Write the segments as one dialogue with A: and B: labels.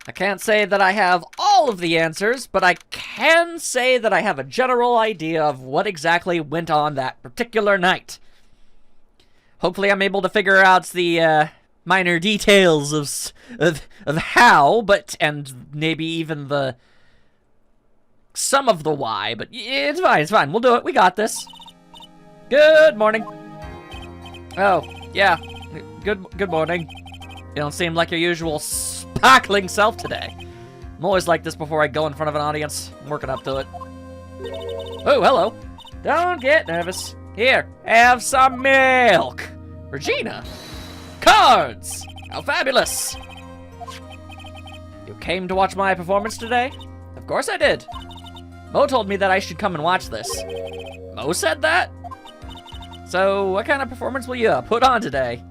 A: I can't say that I have all of the answers, but I can say that I have a general idea of what exactly went on that particular night. Hopefully I'm able to figure out the minor details of how, and maybe even some of the why, but it's fine, we'll do it, we got this. Good morning. Oh, yeah, good morning. You don't seem like your usual sparkling self today. I'm always like this before I go in front of an audience. I'm working up to it. Oh, hello. Don't get nervous. Here, have some milk. Regina. Cards. How fabulous. You came to watch my performance today? Of course I did. Mo told me that I should come and watch this. Mo said that? So, what kind of performance will you put on today?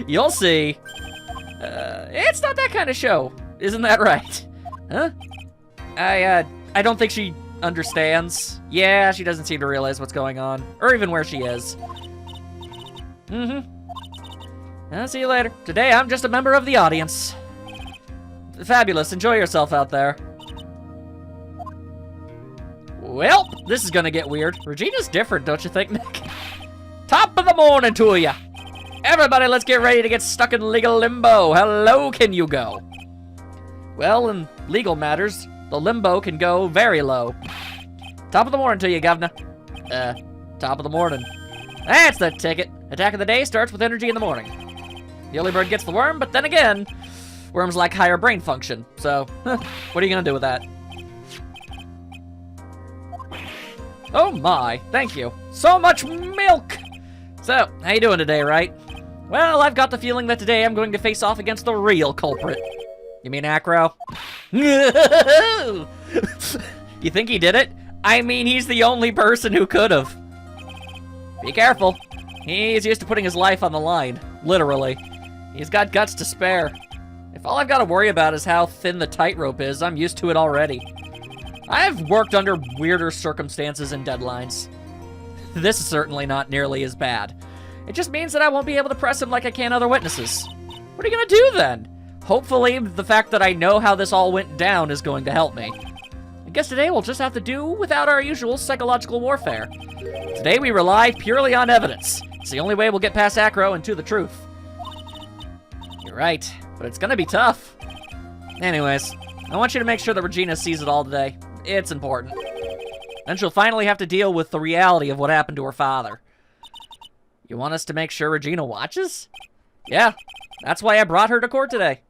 A: You'll see. It's not that kind of show. Isn't that right? Huh? I don't think she understands. Yeah, she doesn't seem to realize what's going on. Or even where she is. I'll see you later. Today, I'm just a member of the audience. Fabulous. Enjoy yourself out there. Well, this is gonna get weird. Regina's different, don't you think, Nick? Top of the morning to ya. Everybody, let's get ready to get stuck in legal limbo. How low can you go? Well, in legal matters, the limbo can go very low. Top of the morning to you, governor. Top of the morning. That's the ticket. Attack of the day starts with energy in the morning. The early bird gets the worm, but then again, worms like higher brain function. So, what are you gonna do with that? Oh my, thank you. So much milk! So, how you doing today, right? Well, I've got the feeling that today I'm going to face off against the real culprit. You mean Acro? You think he did it? I mean, he's the only person who could have. Be careful. He's used to putting his life on the line. Literally. He's got guts to spare. If all I've got to worry about is how thin the tightrope is, I'm used to it already. I've worked under weirder circumstances and deadlines. This is certainly not nearly as bad. It just means that I won't be able to press him like I can other witnesses. What are you gonna do then? Hopefully, the fact that I know how this all went down is going to help me. I guess today we'll just have to do without our usual psychological warfare. Today we rely purely on evidence. It's the only way we'll get past Acro and to the truth. You're right, but it's gonna be tough. Anyways, I want you to make sure that Regina sees it all today. It's important. Then she'll finally have to deal with the reality of what happened to her father. You want us to make sure Regina watches? Yeah, that's why I brought her to court today.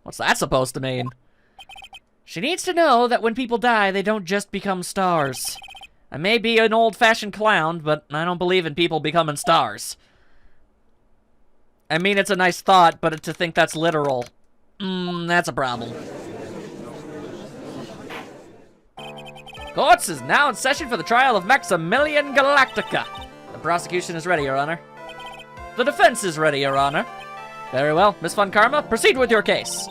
A: What's that supposed to mean? She needs to know that when people die, they don't just become stars. I may be an old-fashioned clown, but I don't believe in people becoming stars. I mean, it's a nice thought, but to think that's literal, that's a problem. Courts is now in session for the trial of Maximilian Galactica. The prosecution is ready, Your Honor. The defense is ready, Your Honor. Very well, Miss Von Karma, proceed with your case.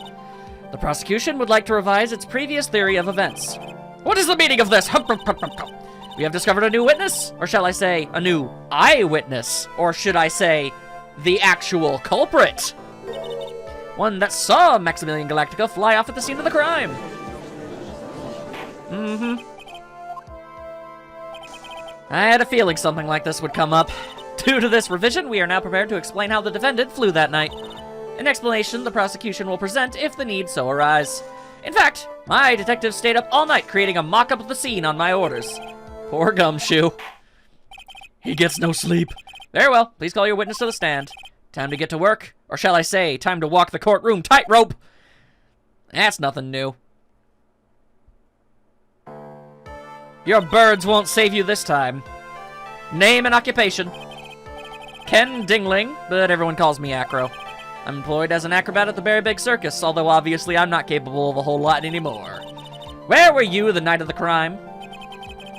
A: The prosecution would like to revise its previous theory of events. What is the meaning of this? We have discovered a new witness, or shall I say, a new eyewitness, or should I say, the actual culprit. One that saw Maximilian Galactica fly off at the scene of the crime. I had a feeling something like this would come up. Due to this revision, we are now prepared to explain how the defendant flew that night. An explanation the prosecution will present if the need so arise. In fact, my detectives stayed up all night creating a mock-up of the scene on my orders. Poor Gumshoe. He gets no sleep. Very well, please call your witness to the stand. Time to get to work, or shall I say, time to walk the courtroom tightrope. That's nothing new. Your birds won't save you this time. Name and occupation. Ken Dingling, but everyone calls me Acro. I'm employed as an acrobat at the Berry Big Circus, although obviously I'm not capable of a whole lot anymore. Where were you the night of the crime?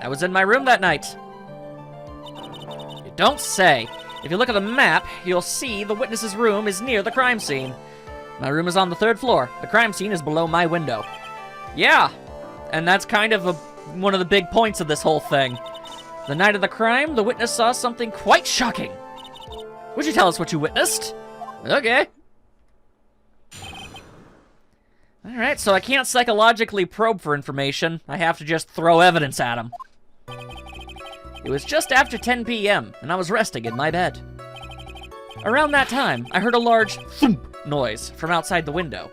A: I was in my room that night. You don't say. If you look at the map, you'll see the witness's room is near the crime scene. My room is on the 3rd floor. The crime scene is below my window. Yeah, and that's kind of one of the big points of this whole thing. The night of the crime, the witness saw something quite shocking. Would you tell us what you witnessed? Okay. Alright, so I can't psychologically probe for information. I have to just throw evidence at him. It was just after 10 p.m., and I was resting in my bed. Around that time, I heard a large thump noise from outside the window.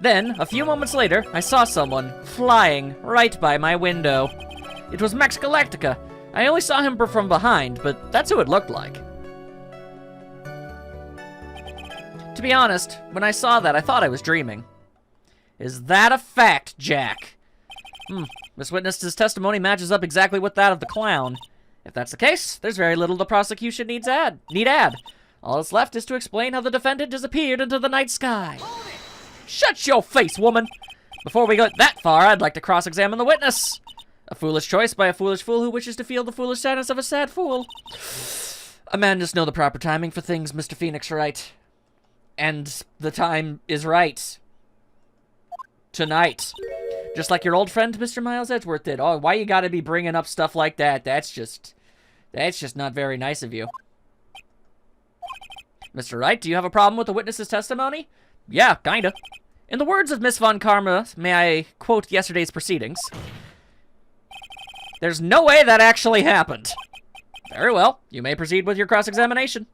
A: Then, a few moments later, I saw someone flying right by my window. It was Max Galactica. I only saw him from behind, but that's who it looked like. To be honest, when I saw that, I thought I was dreaming. Is that a fact, Jack? This witness's testimony matches up exactly with that of the clown. If that's the case, there's very little the prosecution need add. All that's left is to explain how the defendant disappeared into the night sky. Shut your face, woman! Before we go that far, I'd like to cross-examine the witness. A foolish choice by a foolish fool who wishes to feel the foolish sadness of a sad fool. A man must know the proper timing for things, Mr. Phoenix Wright. And the time is right. Tonight. Just like your old friend, Mr. Miles Edgeworth did. Oh, why you gotta be bringing up stuff like that? That's just not very nice of you. Mr. Wright, do you have a problem with the witness's testimony? Yeah, kinda. In the words of Miss Von Karma, may I quote yesterday's proceedings? There's no way that actually happened. Very well. You may proceed with your cross-examination.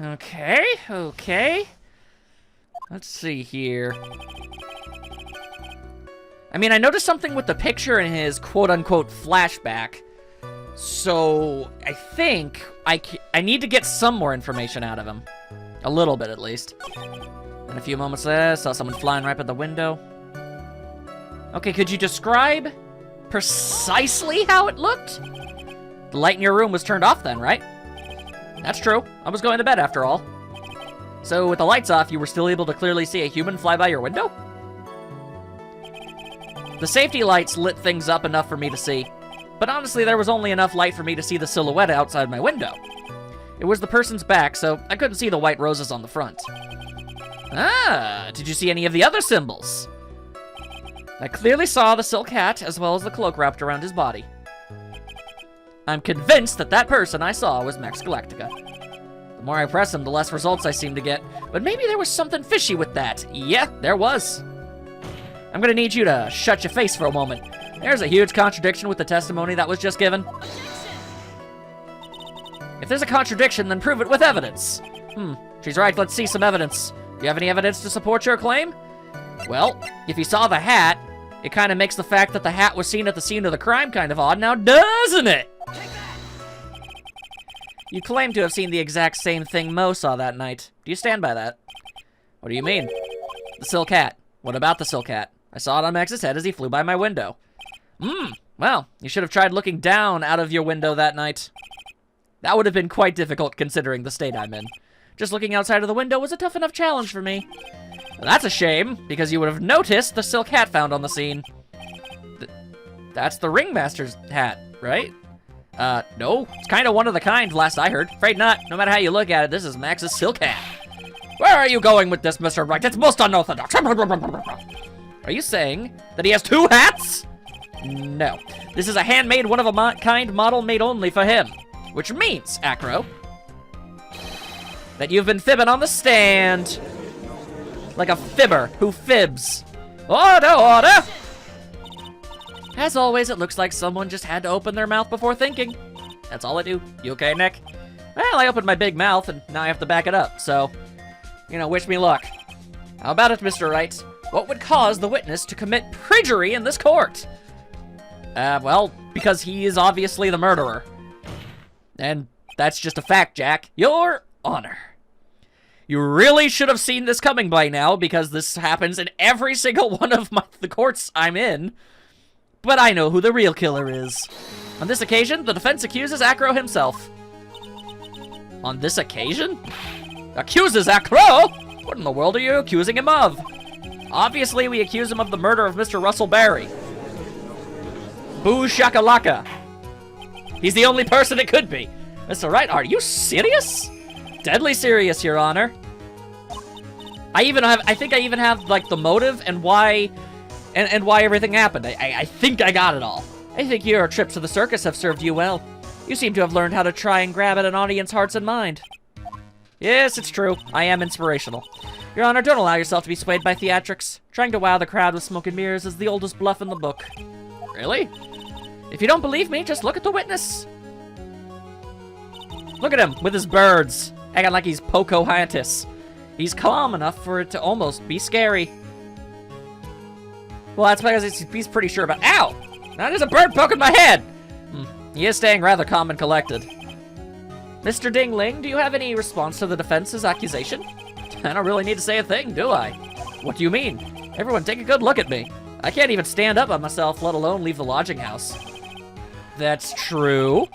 A: Okay. Let's see here. I mean, I noticed something with the picture in his quote-unquote flashback. So, I think I need to get some more information out of him. A little bit, at least. And a few moments later, I saw someone flying right by the window. Okay, could you describe precisely how it looked? The light in your room was turned off then, right? That's true. I was going to bed after all. So, with the lights off, you were still able to clearly see a human fly by your window? The safety lights lit things up enough for me to see. But honestly, there was only enough light for me to see the silhouette outside my window. It was the person's back, so I couldn't see the white roses on the front. Ah, did you see any of the other symbols? I clearly saw the silk hat, as well as the cloak wrapped around his body. I'm convinced that that person I saw was Max Galactica. The more I press him, the less results I seem to get. But maybe there was something fishy with that. Yeah, there was. I'm gonna need you to shut your face for a moment. There's a huge contradiction with the testimony that was just given. If there's a contradiction, then prove it with evidence. She's right, let's see some evidence. Do you have any evidence to support your claim? Well, if you saw the hat, it kind of makes the fact that the hat was seen at the scene of the crime kind of odd now, doesn't it? You claim to have seen the exact same thing Mo saw that night. Do you stand by that? What do you mean? The silk hat. What about the silk hat? I saw it on Max's head as he flew by my window. Well, you should have tried looking down out of your window that night. That would have been quite difficult considering the state I'm in. Just looking outside of the window was a tough enough challenge for me. Well, that's a shame, because you would have noticed the silk hat found on the scene. That's the ringmaster's hat, right? No. It's kind of one of the kind, last I heard. Afraid not. No matter how you look at it, this is Max's silk hat. Where are you going with this, Mr. Wright? It's most unorthodox. Are you saying that he has two hats? No. This is a handmade, one of a kind model made only for him. Which means, Acro, that you've been fibbing on the stand. Like a fibber who fibs. Order! As always, it looks like someone just had to open their mouth before thinking. That's all I do. You okay, Nick? Well, I opened my big mouth, and now I have to back it up, so, wish me luck. How about it, Mr. Wright? What would cause the witness to commit perjury in this court? Well, because he is obviously the murderer. And that's just a fact, Jack. Your Honor. You really should have seen this coming by now, because this happens in every single one of the courts I'm in. But I know who the real killer is. On this occasion, the defense accuses Acro himself. On this occasion? Accuses Acro? What in the world are you accusing him of? Obviously, we accuse him of the murder of Mr. Russell Barry. Boo shakalaka. He's the only person it could be. Mr. Wright, are you serious? Deadly serious, Your Honor. I think I even have, like, the motive and why everything happened. I think I got it all. I think your trips to the circus have served you well. You seem to have learned how to try and grab at an audience's hearts and mind. Yes, it's true. I am inspirational. Your Honor, don't allow yourself to be swayed by theatrics. Trying to wow the crowd with smoke and mirrors is the oldest bluff in the book. Really? If you don't believe me, just look at the witness. Look at him, with his birds. Acting like he's Pocahontas. He's calm enough for it to almost be scary. Well, that's because he's pretty sure about— Ow! Now there's a bird poking my head! He is staying rather calm and collected. Mr. Dingling, do you have any response to the defense's accusation? I don't really need to say a thing, do I? What do you mean? Everyone take a good look at me. I can't even stand up on myself, let alone leave the lodging house. That's true.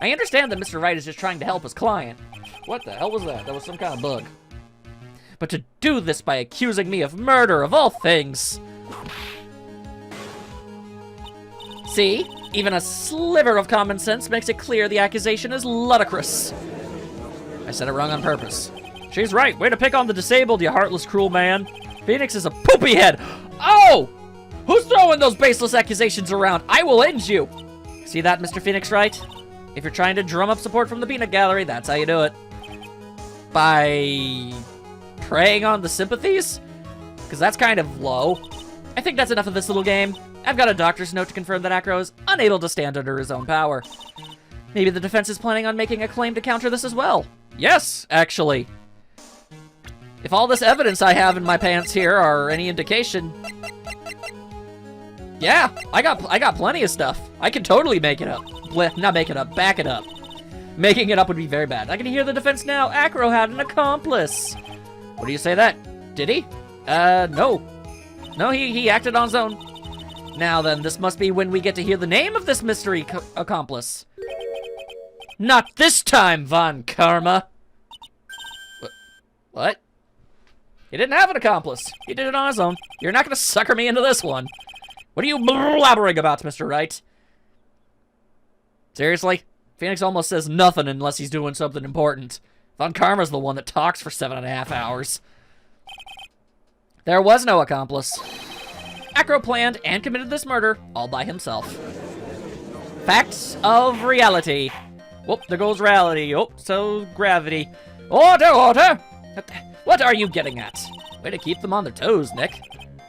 A: I understand that Mr. Wright is just trying to help his client. What the hell was that? That was some kind of bug. But to do this by accusing me of murder, of all things. See? Even a sliver of common sense makes it clear the accusation is ludicrous. I said it wrong on purpose. She's right. Way to pick on the disabled, you heartless, cruel man. Phoenix is a poopy head. Oh! Who's throwing those baseless accusations around? I will end you. See that, Mr. Phoenix Wright? If you're trying to drum up support from the peanut gallery, that's how you do it. By preying on the sympathies? Because that's kind of low. I think that's enough of this little game. I've got a doctor's note to confirm that Acro is unable to stand under his own power. Maybe the defense is planning on making a claim to counter this as well. Yes, actually. If all this evidence I have in my pants here are any indication... Yeah, I got plenty of stuff. I can totally make it up. Not make it up, back it up. Making it up would be very bad. I can hear the defense now. Acro had an accomplice. What do you say that? Did he? No. No, he acted on his own. Now then, this must be when we get to hear the name of this mystery accomplice. Not this time, Von Karma. What? He didn't have an accomplice. He did it on his own. You're not gonna sucker me into this one. What are you blabbering about, Mr. Wright? Seriously? Phoenix almost says nothing unless he's doing something important. Von Karma's the one that talks for 7.5 hours. There was no accomplice. Acro planned and committed this murder all by himself. Facts of reality. Whoop, there goes reality. Oh, so gravity. Order, order! What are you getting at? Way to keep them on their toes, Nick.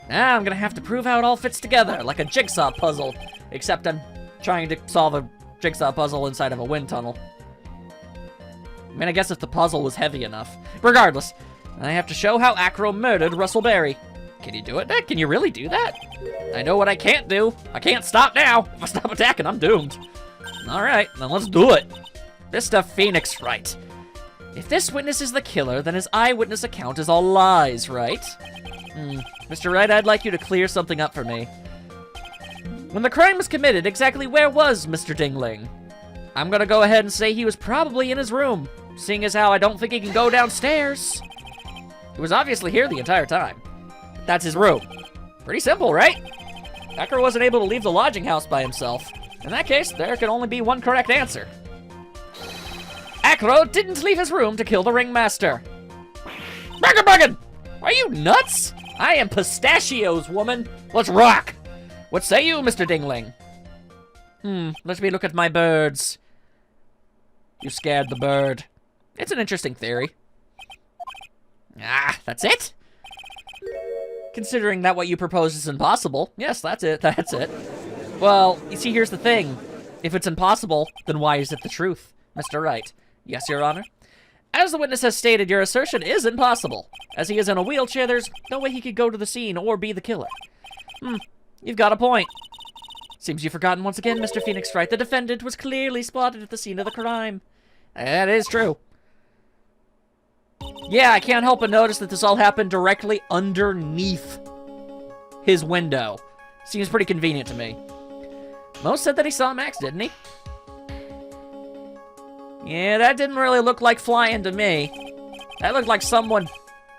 A: Now I'm gonna have to prove how it all fits together, like a jigsaw puzzle. Except I'm trying to solve a jigsaw puzzle inside of a wind tunnel. I mean, I guess if the puzzle was heavy enough. Regardless, I have to show how Acro murdered Russell Berry. Can you do it, Nick? Can you really do that? I know what I can't do. I can't stop now. If I stop attacking, I'm doomed. Alright, then let's do it. Mr. Phoenix Wright. If this witness is the killer, then his eyewitness account is all lies, right? Mr. Wright, I'd like you to clear something up for me. When the crime was committed, exactly where was Mr. Dingling? I'm gonna go ahead and say he was probably in his room, seeing as how I don't think he can go downstairs. He was obviously here the entire time. That's his room. Pretty simple, right? Acro wasn't able to leave the lodging house by himself. In that case, there can only be one correct answer. Acro didn't leave his room to kill the ringmaster. Bruggen! Are you nuts? I am pistachios, woman. Let's rock. What say you, Mr. Dingling? Let me look at my birds. You scared the bird. It's an interesting theory. Ah, that's it? Considering that what you propose is impossible. Yes, that's it, that's it. Well, you see, here's the thing. If it's impossible, then why is it the truth, Mr. Wright? Yes, Your Honor. As the witness has stated, your assertion is impossible. As he is in a wheelchair, there's no way he could go to the scene or be the killer. You've got a point. Seems you've forgotten once again, Mr. Phoenix Wright. The defendant was clearly spotted at the scene of the crime. That is true. Yeah, I can't help but notice that this all happened directly underneath his window. Seems pretty convenient to me. Most said that he saw Max, didn't he? Yeah, that didn't really look like flying to me. That looked like someone,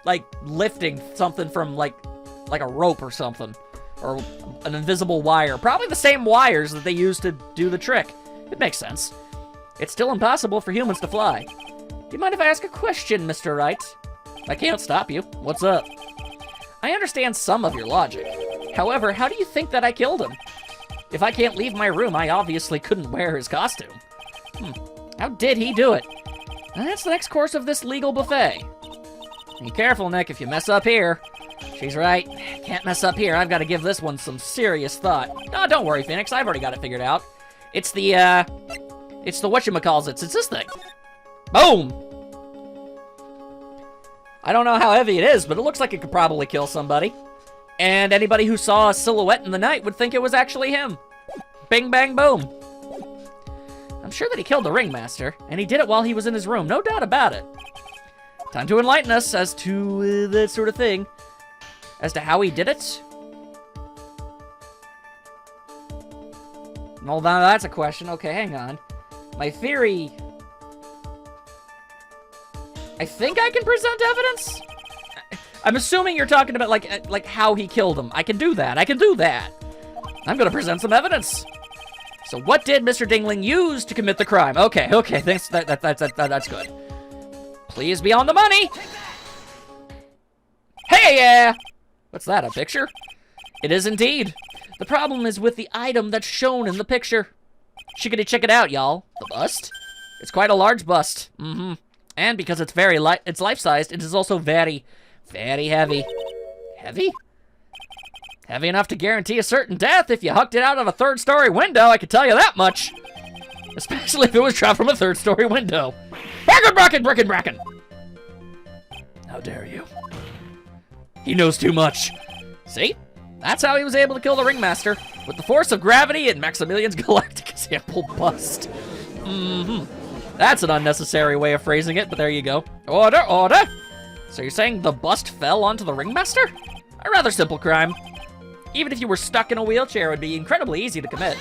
A: like, lifting something from, like a rope or something. Or an invisible wire. Probably the same wires that they used to do the trick. It makes sense. It's still impossible for humans to fly. Do you mind if I ask a question, Mr. Wright? I can't stop you. What's up? I understand some of your logic. However, how do you think that I killed him? If I can't leave my room, I obviously couldn't wear his costume. How did he do it? And that's the next course of this legal buffet. Be careful, Nick, if you mess up here. She's right. Can't mess up here. I've got to give this one some serious thought. No, don't worry, Phoenix. I've already got it figured out. It's the whatchamacallits. It's this thing. Boom! I don't know how heavy it is, but it looks like it could probably kill somebody. And anybody who saw a silhouette in the night would think it was actually him. Bing, bang, boom. I'm sure that he killed the ringmaster, and he did it while he was in his room. No doubt about it. Time to enlighten us as to that sort of thing. As to how he did it? Well, now that's a question. Okay, hang on. My theory... I think I can present evidence? I'm assuming you're talking about, like how he killed him. I can do that. I can do that. I'm gonna present some evidence. So what did Mr. Dingling use to commit the crime? Okay, thanks. That's good. Please be on the money. Hey, yeah. What's that, a picture? It is indeed. The problem is with the item that's shown in the picture. Chickadee, check it out, y'all. The bust? It's quite a large bust. Mm-hmm. And because it's it's life-sized, it is also very, very heavy. Heavy? Heavy enough to guarantee a certain death if you hucked it out of a third-story window, I can tell you that much. Especially if it was dropped from a third-story window. Bracken! How dare you? He knows too much. See? That's how he was able to kill the ringmaster. With the force of gravity and Maximilian's galactic example bust. Mm-hmm. That's an unnecessary way of phrasing it, but there you go. Order! So you're saying the bust fell onto the ringmaster? A rather simple crime. Even if you were stuck in a wheelchair, it would be incredibly easy to commit.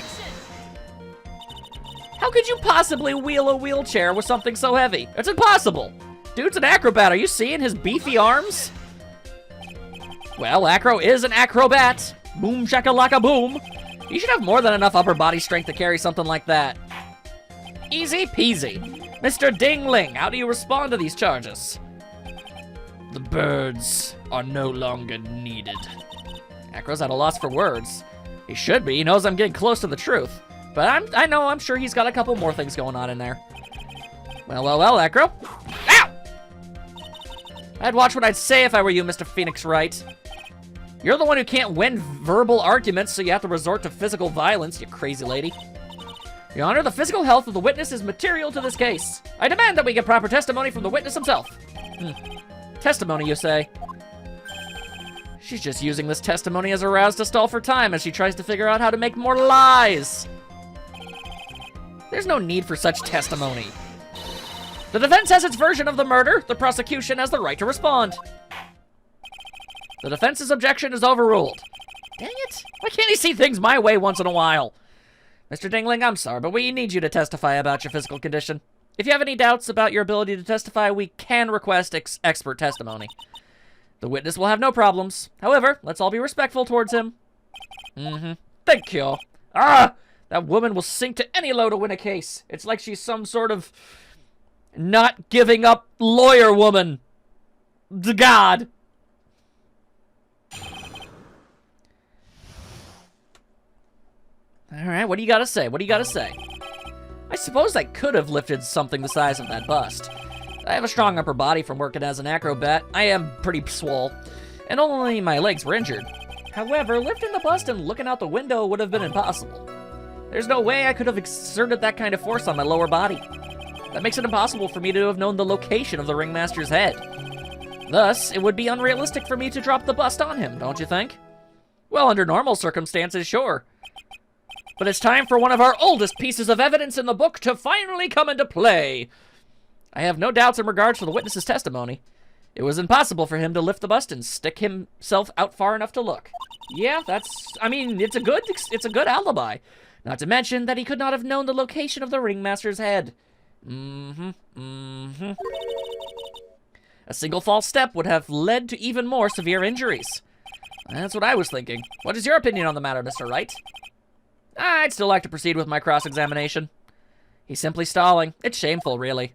A: How could you possibly wheel a wheelchair with something so heavy? It's impossible. Dude's an acrobat. Are you seeing his beefy arms? Well, Acro is an acrobat. Boom shakalaka boom. You should have more than enough upper body strength to carry something like that. Easy peasy. Mr. Dingling, how do you respond to these charges? The birds are no longer needed. Acro's at a loss for words. He should be. He knows I'm getting close to the truth. But I'm sure he's got a couple more things going on in there. Well, Acro. Ow! I'd watch what I'd say if I were you, Mr. Phoenix Wright. You're the one who can't win verbal arguments, so you have to resort to physical violence, you crazy lady. Your Honor, the physical health of the witness is material to this case. I demand that we get proper testimony from the witness himself. Testimony, you say? She's just using this testimony as a rouse to stall for time as she tries to figure out how to make more lies. There's no need for such testimony. The defense has its version of the murder. The prosecution has the right to respond. The defense's objection is overruled. Dang it. Why can't he see things my way once in a while? Mr. Dingling, I'm sorry, but we need you to testify about your physical condition. If you have any doubts about your ability to testify, we can request expert testimony. The witness will have no problems. However, let's all be respectful towards him. Thank you. That woman will sink to any low to win a case. It's like she's some sort of not giving up lawyer woman. God. All right, what do you got to say? What do you got to say? I suppose I could have lifted something the size of that bust. I have a strong upper body from working as an acrobat. I am pretty swole, and only my legs were injured. However, lifting the bust and looking out the window would have been impossible. There's no way I could have exerted that kind of force on my lower body. That makes it impossible for me to have known the location of the ringmaster's head. Thus, it would be unrealistic for me to drop the bust on him, don't you think? Well, under normal circumstances, sure. But it's time for one of our oldest pieces of evidence in the book to finally come into play. I have no doubts in regards to the witness's testimony. It was impossible for him to lift the bust and stick himself out far enough to look. Yeah, it's a good alibi. Not to mention that he could not have known the location of the ringmaster's head. A single false step would have led to even more severe injuries. That's what I was thinking. What is your opinion on the matter, Mr. Wright? I'd still like to proceed with my cross-examination. He's simply stalling. It's shameful, really.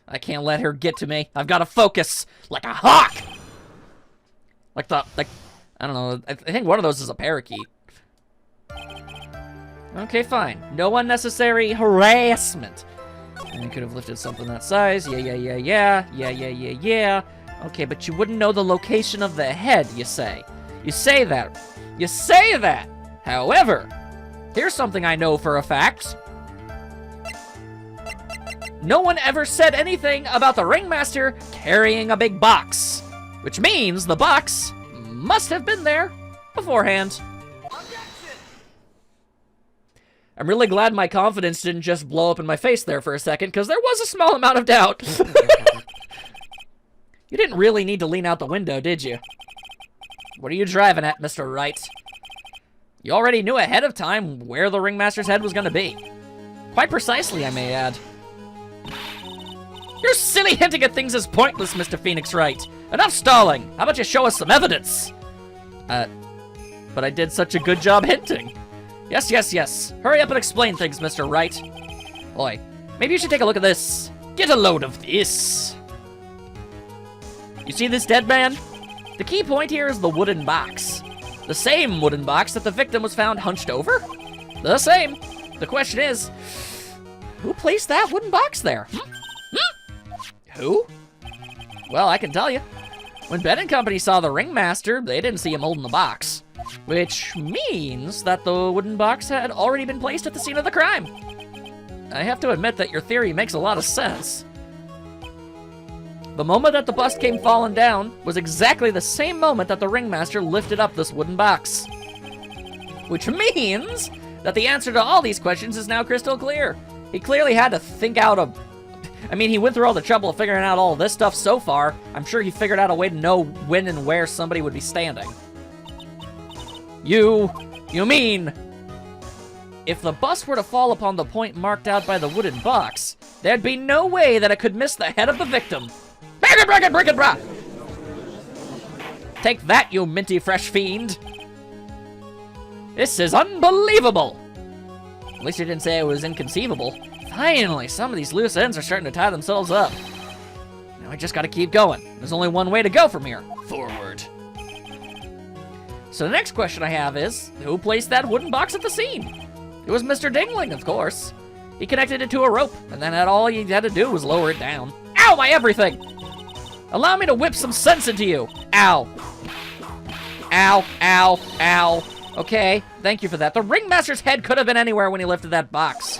A: I can't let her get to me. I've got to focus like a hawk. I don't know. I think one of those is a parakeet. Okay, fine. No unnecessary harassment. And you could have lifted something that size. Yeah. Okay, but you wouldn't know the location of the head, you say. You say that. You say that! However, here's something I know for a fact. No one ever said anything about the Ringmaster carrying a big box. Which means the box must have been there beforehand. I'm really glad my confidence didn't just blow up in my face there for a second, because there was a small amount of doubt. You didn't really need to lean out the window, did you? What are you driving at, Mr. Wright? You already knew ahead of time where the Ringmaster's head was going to be. Quite precisely, I may add. Your silly hinting at things is pointless, Mr. Phoenix Wright. Enough stalling. How about you show us some evidence? But I did such a good job hinting. Yes. Hurry up and explain things, Mr. Wright. Boy, maybe you should take a look at this. Get a load of this. You see this dead man? The key point here is the wooden box. The same wooden box that the victim was found hunched over? The same. The question is, who placed that wooden box there? Who? Well, I can tell you. When Ben and Company saw the Ringmaster, they didn't see him holding the box. Which means that the wooden box had already been placed at the scene of the crime. I have to admit that your theory makes a lot of sense. The moment that the bust came falling down was exactly the same moment that the Ringmaster lifted up this wooden box. Which means that the answer to all these questions is now crystal clear. He clearly had to think out a... I mean, he went through all the trouble of figuring out all of this stuff so far. I'm sure he figured out a way to know when and where somebody would be standing. You mean... If the bust were to fall upon the point marked out by the wooden box, there'd be no way that it could miss the head of the victim. Break it, brah! Take that, you minty fresh fiend! This is unbelievable! At least you didn't say it was inconceivable. Finally, some of these loose ends are starting to tie themselves up. Now I just gotta keep going. There's only one way to go from here. Forward. So the next question I have is, who placed that wooden box at the scene? It was Mr. Dingling, of course. He connected it to a rope, and then all he had to do was lower it down. Ow, my everything! Allow me to whip some sense into you. Ow. Ow. Okay, thank you for that. The Ringmaster's head could have been anywhere when he lifted that box.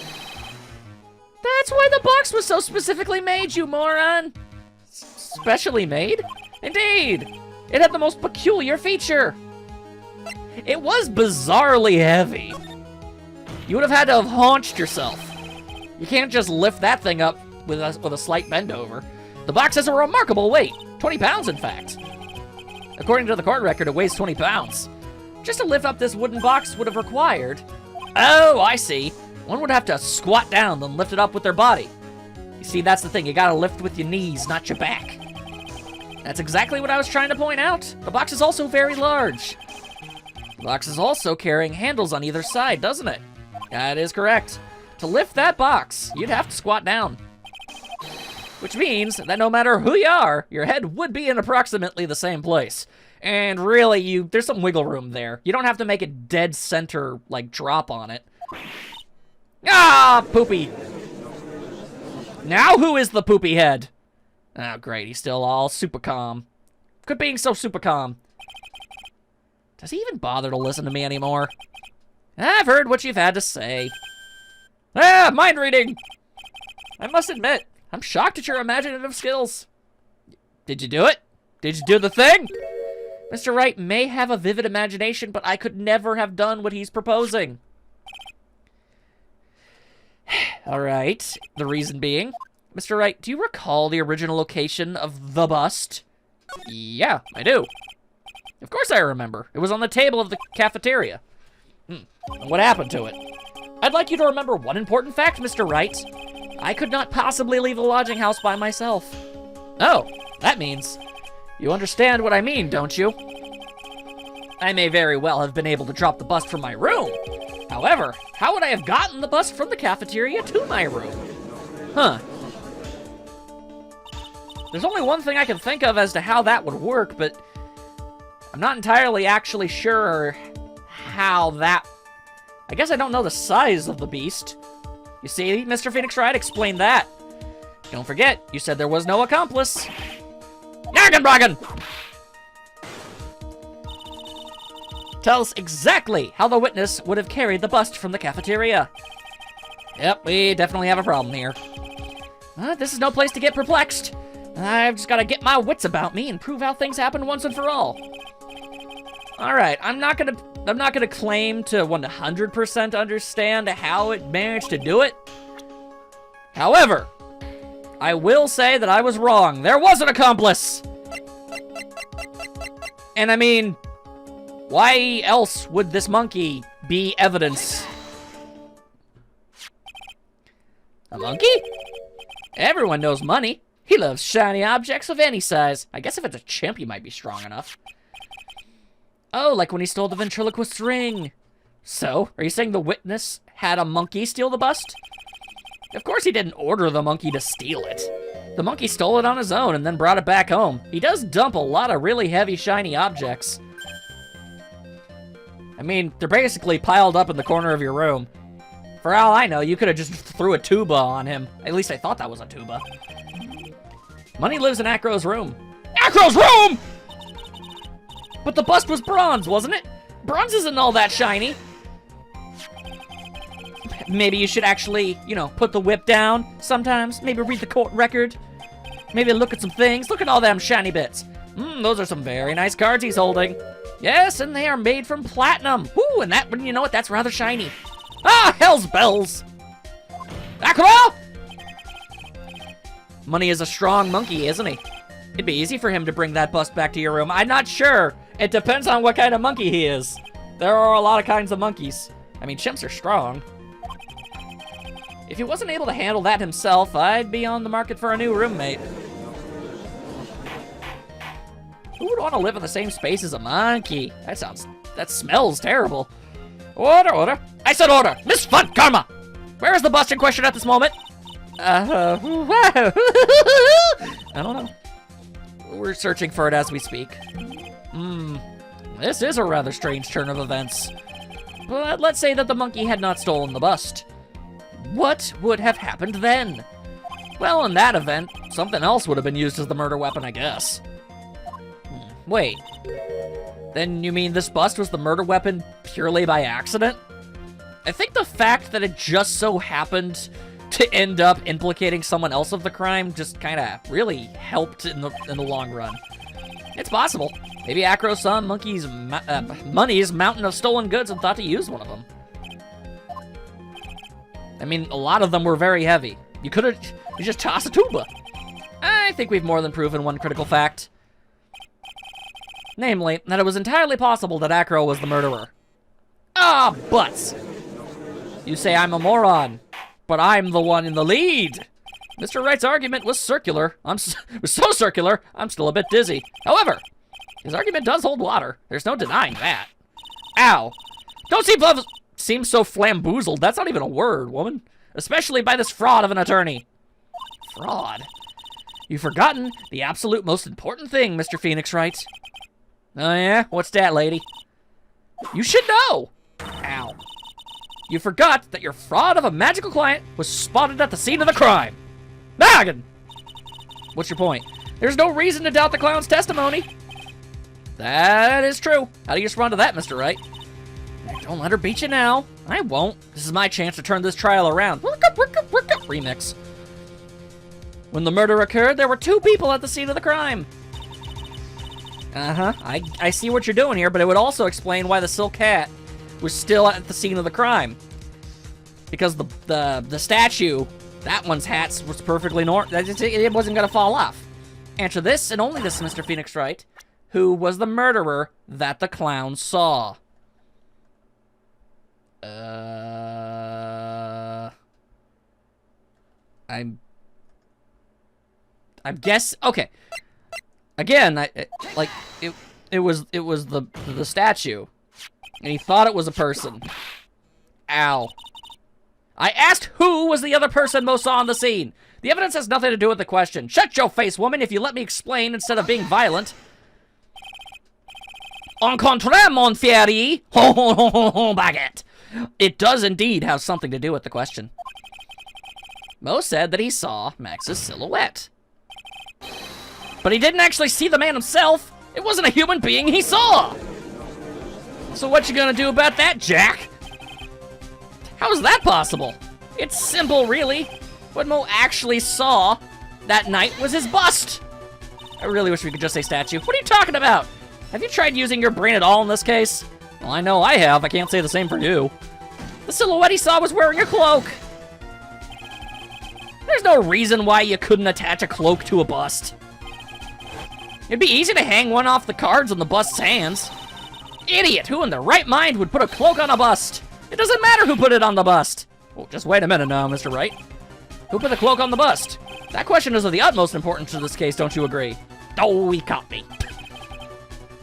A: That's why the box was so specifically made, you moron. Specially made? Indeed. It had the most peculiar feature. It was bizarrely heavy. You would have had to have haunched yourself. You can't just lift that thing up with a slight bend over. The box has a remarkable weight, 20 pounds in fact. According to the court record, it weighs 20 pounds. Just to lift up this wooden box would have required... Oh, I see. One would have to squat down, then lift it up with their body. You see, that's the thing. You gotta lift with your knees, not your back. That's exactly what I was trying to point out. The box is also very large. The box is also carrying handles on either side, doesn't it? That is correct. To lift that box, you'd have to squat down. Which means that no matter who you are, your head would be in approximately the same place. And really, there's some wiggle room there. You don't have to make it dead center, like, drop on it. Ah, poopy. Now who is the poopy head? Oh, great, he's still all super calm. Quit being so super calm. Does he even bother to listen to me anymore? I've heard what you've had to say. Ah, mind reading! I must admit, I'm shocked at your imaginative skills. Did you do it? Did you do the thing? Mr. Wright may have a vivid imagination, but I could never have done what he's proposing. All right, the reason being, Mr. Wright, do you recall the original location of the bust? Yeah, I do. Of course I remember. It was on the table of the cafeteria. What happened to it? I'd like you to remember one important fact, Mr. Wright. I could not possibly leave the lodging house by myself. Oh, that means you understand what I mean, don't you? I may very well have been able to drop the bust from my room. However, how would I have gotten the bust from the cafeteria to my room? Huh. There's only one thing I can think of as to how that would work, but I'm not entirely actually sure how that... I guess I don't know the size of the beast. You see, Mr. Phoenix Wright, explain that. Don't forget, you said there was no accomplice. Nagenbragen! Tell us exactly how the witness would have carried the bust from the cafeteria. Yep, we definitely have a problem here. This is no place to get perplexed. I've just got to get my wits about me and prove how things happen once and for all. All right, I'm not gonna claim to 100% understand how it managed to do it. However, I will say that I was wrong. There was an accomplice. And I mean, why else would this monkey be evidence? A monkey? Everyone knows money. He loves shiny objects of any size. I guess if it's a chimp, he might be strong enough. Oh, like when he stole the ventriloquist's ring. So, are you saying the witness had a monkey steal the bust? Of course he didn't order the monkey to steal it. The monkey stole it on his own and then brought it back home. He does dump a lot of really heavy, shiny objects. I mean, they're basically piled up in the corner of your room. For all I know, you could have just threw a tuba on him. At least I thought that was a tuba. Money lives in Acro's room. Acro's room?! But the bust was bronze, wasn't it? Bronze isn't all that shiny. Maybe you should actually, you know, put the whip down sometimes. Maybe read the court record. Maybe look at some things. Look at all them shiny bits. Those are some very nice cards he's holding. Yes, and they are made from platinum. Ooh, and that, you know what, that's rather shiny. Ah, hell's bells. Acro! Money is a strong monkey, isn't he? It'd be easy for him to bring that bust back to your room. I'm not sure. It depends on what kind of monkey he is. There are a lot of kinds of monkeys. I mean, chimps are strong. If he wasn't able to handle that himself, I'd be on the market for a new roommate. Who would want to live in the same space as a monkey? That smells terrible. Order, order. I said order. Miss Fun Karma. Where is the bust in question at this moment? I don't know. We're searching for it as we speak. This is a rather strange turn of events. But let's say that the monkey had not stolen the bust. What would have happened then? Well, in that event, something else would have been used as the murder weapon, I guess. Wait. Then you mean this bust was the murder weapon purely by accident? I think the fact that it just so happened to end up implicating someone else of the crime just kind of really helped in the long run. It's possible. Maybe Acro saw Money's mountain of stolen goods and thought to use one of them. I mean, a lot of them were very heavy. You just toss a tuba. I think we've more than proven one critical fact. Namely, that it was entirely possible that Acro was the murderer. Ah, butts! You say I'm a moron, but I'm the one in the lead. Mr. Wright's argument was circular. Was so circular, I'm still a bit dizzy. However, his argument does hold water. There's no denying that. Ow. Don't seem so flamboozled. That's not even a word, woman. Especially by this fraud of an attorney. Fraud? You've forgotten the absolute most important thing, Mr. Phoenix Wright. Oh yeah? What's that, lady? You should know! Ow. You forgot that your fraud of a magical client was spotted at the scene of the crime. Noggin! What's your point? There's no reason to doubt the clown's testimony. That is true. How do you respond to that, Mr. Wright? Don't let her beat you now. I won't. This is my chance to turn this trial around. Remix. When the murder occurred, there were 2 people at the scene of the crime. I see what you're doing here, but it would also explain why the silk hat was still at the scene of the crime. Because the statue, that one's hat was perfectly normal. It wasn't gonna fall off. Answer this and only this, Mr. Phoenix Wright. Who was the murderer that the clown saw? I guess, okay. Again, it was the statue, and he thought it was a person. Ow. I asked who was the other person Mo saw on the scene. The evidence has nothing to do with the question. Shut your face, woman, if you let me explain instead of being violent. En contraire, mon fieri, baguette. It does indeed have something to do with the question. Mo said that he saw Max's silhouette. But he didn't actually see the man himself. It wasn't a human being he saw. So what you gonna do about that, Jack? How is that possible? It's simple, really. What Mo actually saw that night was his bust. I really wish we could just say statue. What are you talking about? Have you tried using your brain at all in this case? Well, I know I have. I can't say the same for you. The silhouette he saw was wearing a cloak. There's no reason why you couldn't attach a cloak to a bust. It'd be easy to hang one off the cards on the bust's hands. Idiot, who in their right mind would put a cloak on a bust? It doesn't matter who put it on the bust. Oh, just wait a minute now, Mr. Wright. Who put the cloak on the bust? That question is of the utmost importance to this case, don't you agree? Oh, he caught me.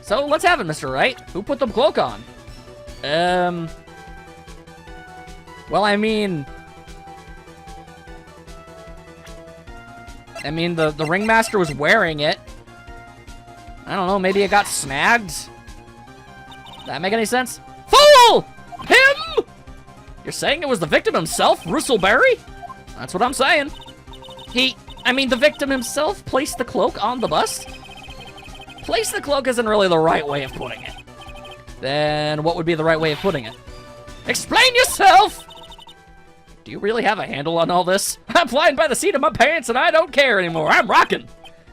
A: So, let's have it, Mr. Wright. Who put the cloak on? Well, I mean, the ringmaster was wearing it. I don't know, maybe it got snagged? Does that make any sense? Fool! Him! You're saying it was the victim himself, Russellberry? That's what I'm saying. The victim himself placed the cloak on the bust? Place the cloak isn't really the right way of putting it. Then what would be the right way of putting it? Explain yourself! Do you really have a handle on all this? I'm flying by the seat of my pants and I don't care anymore. I'm rocking.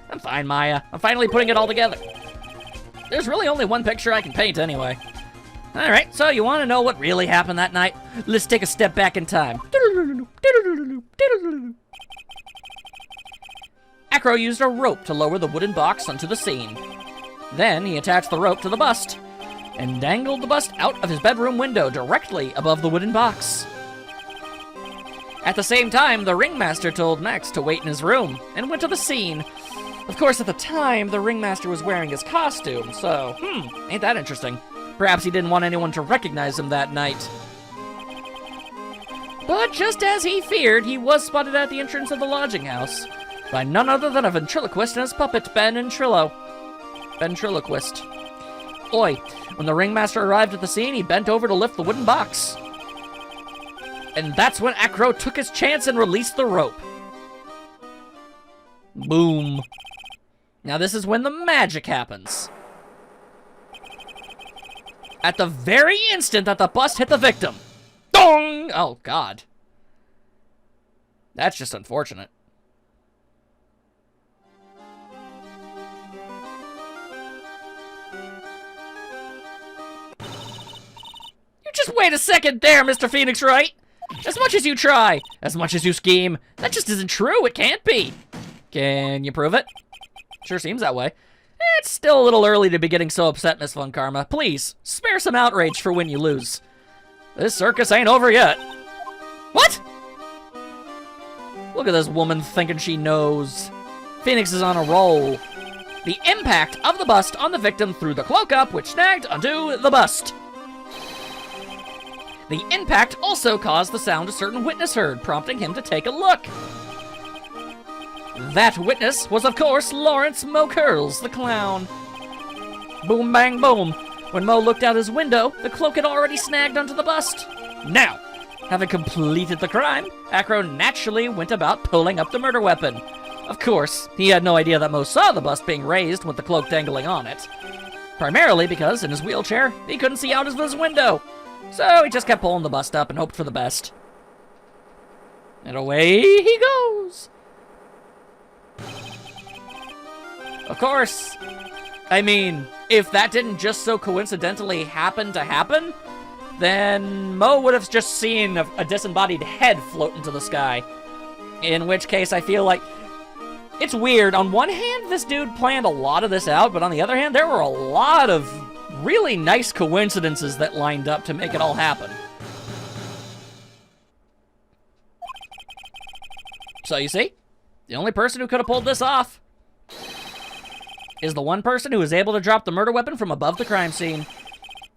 A: I'm fine, Maya. I'm finally putting it all together. There's really only one picture I can paint anyway. Alright, so you want to know what really happened that night? Let's take a step back in time. Acro used a rope to lower the wooden box onto the scene. Then he attached the rope to the bust and dangled the bust out of his bedroom window directly above the wooden box. At the same time, the ringmaster told Max to wait in his room and went to the scene. Of course, at the time, the ringmaster was wearing his costume, so, ain't that interesting? Perhaps he didn't want anyone to recognize him that night. But just as he feared, he was spotted at the entrance of the lodging house by none other than a ventriloquist and his puppet, Ben Ventriloquist. Oi, when the ringmaster arrived at the scene, he bent over to lift the wooden box. And that's when Acro took his chance and released the rope. Boom. Now this is when the magic happens. At the very instant that the bust hit the victim. Dong! Oh, God. That's just unfortunate. You just wait a second there, Mr. Phoenix Wright. As much as you try, as much as you scheme, that just isn't true. It can't be. Can you prove it? Sure seems that way. It's still a little early to be getting so upset, Miss Von Karma. Please, spare some outrage for when you lose. This circus ain't over yet. What? Look at this woman thinking she knows. Phoenix is on a roll. The impact of the bust on the victim threw the cloak up, which snagged onto the bust. The impact also caused the sound a certain witness heard, prompting him to take a look. That witness was, of course, Lawrence Mo Curls, the clown. Boom, bang, boom. When Mo looked out his window, the cloak had already snagged onto the bust. Now, having completed the crime, Acro naturally went about pulling up the murder weapon. Of course, he had no idea that Mo saw the bust being raised with the cloak dangling on it. Primarily because, in his wheelchair, he couldn't see out of his window. So he just kept pulling the bust up and hoped for the best. And away he goes. Of course, if that didn't just so coincidentally happen to happen, then Mo would have just seen a disembodied head float into the sky. In which case, I feel like it's weird. On one hand, this dude planned a lot of this out, but on the other hand, there were a lot of really nice coincidences that lined up to make it all happen. So you see, the only person who could have pulled this off is the one person who was able to drop the murder weapon from above the crime scene.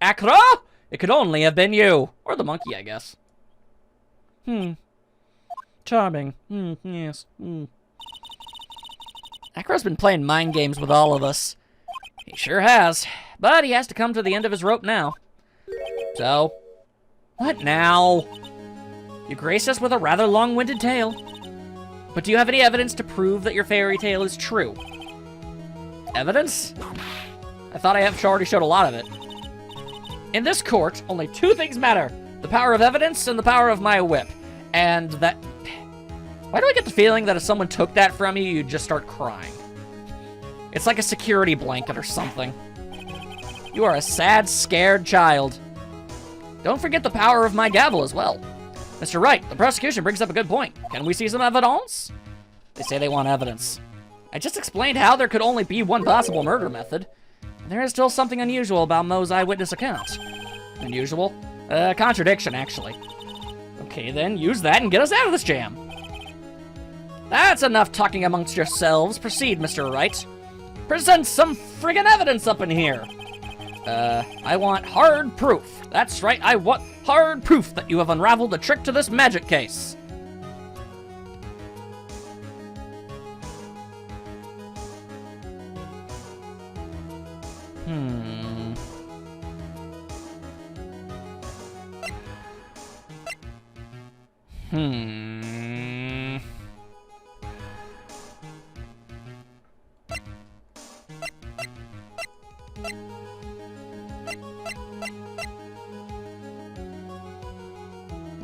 A: Acro? It could only have been you. Or the monkey, I guess. Charming. Yes. Acro's been playing mind games with all of us. He sure has. But he has to come to the end of his rope now. So, what now? You graced us with a rather long-winded tale. But do you have any evidence to prove that your fairy tale is true? Evidence? I thought I already showed a lot of it. In this court, only two things matter. The power of evidence and the power of my whip. And that... Why do I get the feeling that if someone took that from you, you'd just start crying? It's like a security blanket or something. You are a sad, scared child. Don't forget the power of my gavel as well. Mr. Wright, the prosecution brings up a good point. Can we see some evidence? They say they want evidence. I just explained how there could only be one possible murder method. There is still something unusual about Moe's eyewitness account. Unusual? Contradiction, actually. Okay, then, use that and get us out of this jam. That's enough talking amongst yourselves. Proceed, Mr. Wright. Present some friggin' evidence up in here. I want hard proof. That's right, I want hard proof that you have unraveled the trick to this magic case.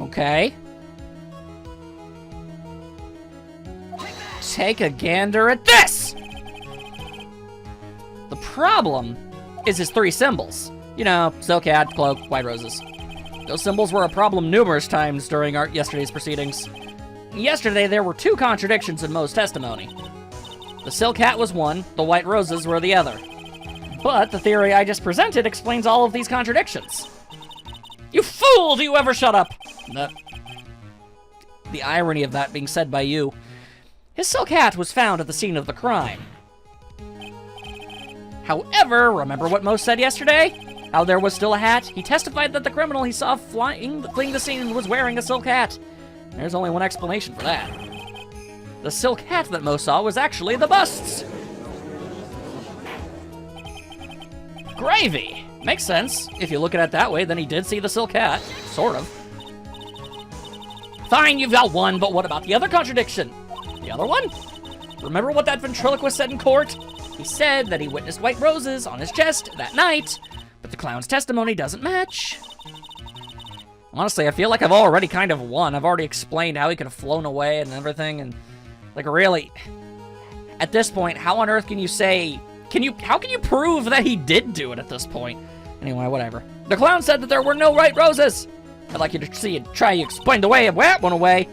A: Okay. Take a gander at this! The problem is his three symbols. You know, Silk Hat, Cloak, White Roses. Those symbols were a problem numerous times during yesterday's proceedings. Yesterday, there were two contradictions in Moe's testimony. The Silk Hat was one, the White Roses were the other. But the theory I just presented explains all of these contradictions. You fool! Do you ever shut up? The irony of that being said by you. His silk hat was found at the scene of the crime. However, remember what Moe said yesterday? How there was still a hat? He testified that the criminal he saw fleeing the scene was wearing a silk hat. There's only one explanation for that. The silk hat that Moe saw was actually the bust's. Gravy! Makes sense. If you look at it that way, then he did see the silk hat. Sort of. Fine, you've got one, but what about the other contradiction? The other one? Remember what that ventriloquist said in court? He said that he witnessed white roses on his chest that night, but the clown's testimony doesn't match. Honestly, I feel like I've already kind of won. I've already explained how he could have flown away and everything, and, like, really, at this point, how on earth can you say... How can you prove that he did do it at this point? Anyway, whatever. The clown said that there were no white roses. I'd like you to see and try to explain the way of that one away.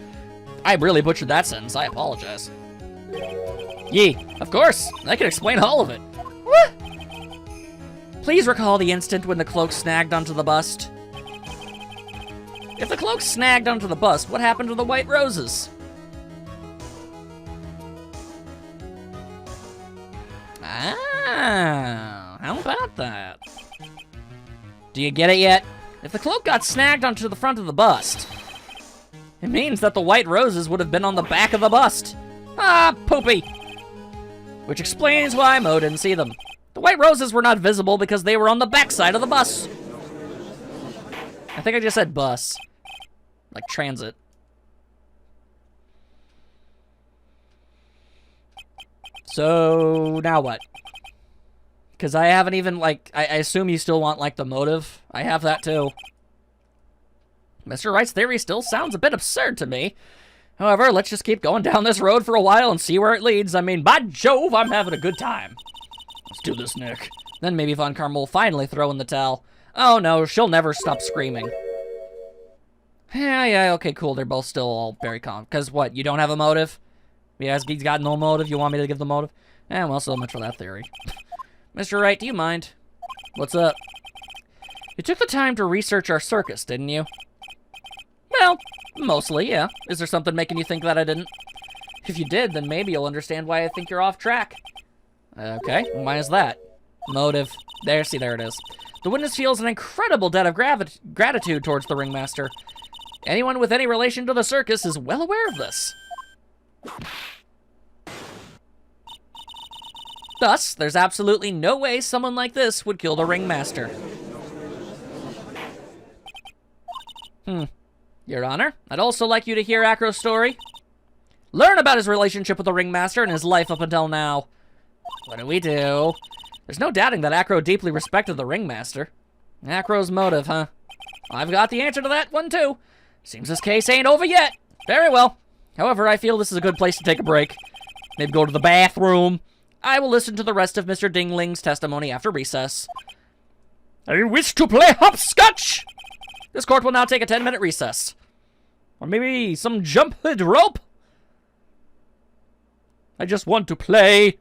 A: I really butchered that sentence. I apologize. Yee, of course. I can explain all of it. What? Please recall the instant when the cloak snagged onto the bust. If the cloak snagged onto the bust, what happened to the white roses? Ah, how about that? Do you get it yet? If the cloak got snagged onto the front of the bust, it means that the white roses would have been on the back of the bust. Ah, poopy. Which explains why Moe didn't see them. The white roses were not visible because they were on the back side of the bus. I think I just said bus. Like transit. So, now what? Because I haven't even, like, I assume you still want, like, the motive. I have that, too. Mr. Wright's theory still sounds a bit absurd to me. However, let's just keep going down this road for a while and see where it leads. I mean, by Jove, I'm having a good time. Let's do this, Nick. Then maybe Von Karma will finally throw in the towel. Oh, no, she'll never stop screaming. Yeah, okay, cool. They're both still all very calm. Because what, you don't have a motive? Yes, he's got no motive. You want me to give the motive? Eh, well, so much for that theory. Mr. Wright, do you mind? What's up? You took the time to research our circus, didn't you? Well, mostly, yeah. Is there something making you think that I didn't? If you did, then maybe you'll understand why I think you're off track. Okay, why is that? Motive. There, see, there it is. The witness feels an incredible debt of gratitude towards the ringmaster. Anyone with any relation to the circus is well aware of this. Thus, there's absolutely no way someone like this would kill the ringmaster. Your Honor, I'd also like you to hear Acro's story. Learn about his relationship with the Ringmaster and his life up until now. What do we do? There's no doubting that Acro deeply respected the Ringmaster. Acro's motive, huh? I've got the answer to that one, too. Seems this case ain't over yet. Very well. However, I feel this is a good place to take a break. Maybe go to the bathroom. I will listen to the rest of Mr. Dingling's testimony after recess. I wish to play hopscotch! This court will now take a 10-minute recess. Or maybe some jump hood rope? I just want to play.